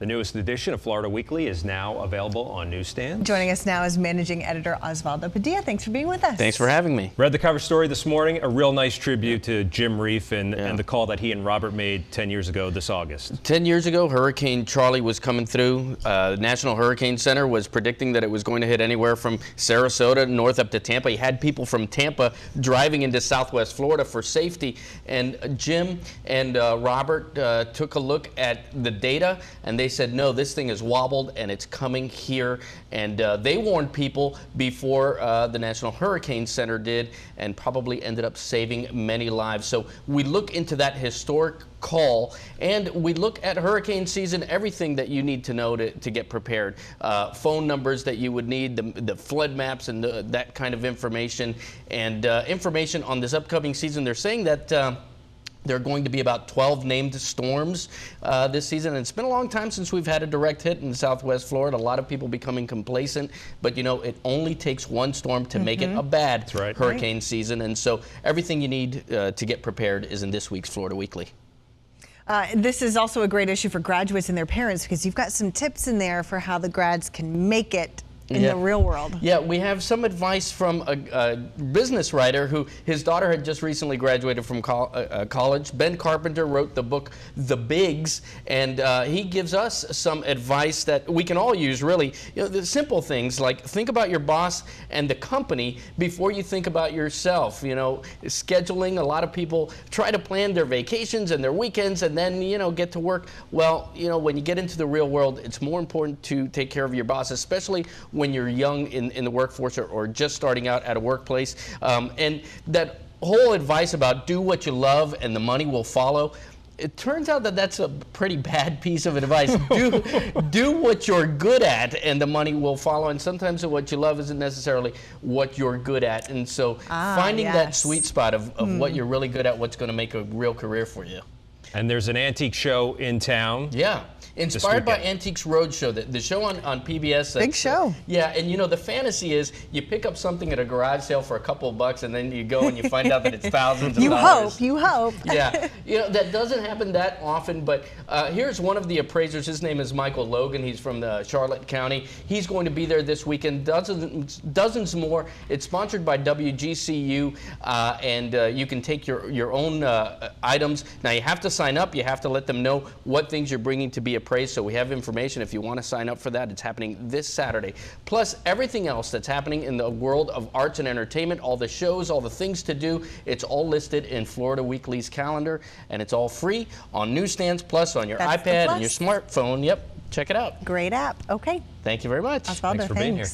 The newest edition of Florida Weekly is now available on newsstands. Joining us now is managing editor Osvaldo Padilla. Thanks for being with us. Thanks for having me. Read the cover story this morning. A real nice tribute to Jim Reef and the call that he and Robert made 10 years ago this August. 10 years ago, Hurricane Charlie was coming through. National Hurricane Center was predicting that it was going to hit anywhere from Sarasota north up to Tampa. He had people from Tampa driving into Southwest Florida for safety. And Jim and Robert took a look at the data, and they said, no, this thing is wobbled and it's coming here. And they warned people before the National Hurricane Center did, and probably ended up saving many lives. So we look into that historic call, and we look at hurricane season, everything that you need to know to get prepared. Phone numbers that you would need, the flood maps and that kind of information, and information on this upcoming season. They're saying that there are going to be about 12 named storms this season, and it's been a long time since we've had a direct hit in Southwest Florida. A lot of people becoming complacent, but you know, it only takes one storm to make it a bad hurricane season, and so everything you need to get prepared is in this week's Florida Weekly. This is also a great issue for graduates and their parents, because you've got some tips in there for how the grads can make it in the real world. Yeah, we have some advice from a business writer who his daughter had just recently graduated from college. Ben Carpenter wrote the book The Bigs, and he gives us some advice that we can all use, really. You know, the simple things like think about your boss and the company before you think about yourself. You know, scheduling. A lot of people try to plan their vacations and their weekends and then, you know, get to work. Well, you know, when you get into the real world, it's more important to take care of your boss, especially when you're young in the workforce or just starting out at a workplace. And that whole advice about do what you love and the money will follow, it turns out that that's a pretty bad piece of advice. Do what you're good at and the money will follow. And sometimes what you love isn't necessarily what you're good at. And so finding that sweet spot of what you're really good at, what's going to make a real career for you. And there's an antique show in town. Yeah. Inspired by Antiques Roadshow, the show on PBS. Big show. Yeah, and you know, the fantasy is you pick up something at a garage sale for a couple of bucks and then you go and you find out that it's thousands of dollars. You hope. Yeah, you know, that doesn't happen that often, but here's one of the appraisers. His name is Michael Logan. He's from Charlotte County. He's going to be there this weekend, dozens more. It's sponsored by WGCU, and you can take your own items. Now, you have to sign up. You have to let them know what things you're bringing to be appraised, so we have information if you want to sign up for that. It's happening this Saturday. Plus everything else that's happening in the world of arts and entertainment, all the shows, all the things to do, it's all listed in Florida Weekly's calendar, and it's all free on newsstands, plus on your iPad and your smartphone. Yep, check it out. Great app. Okay. Thank you very much. Osvaldo, Thanks for being here.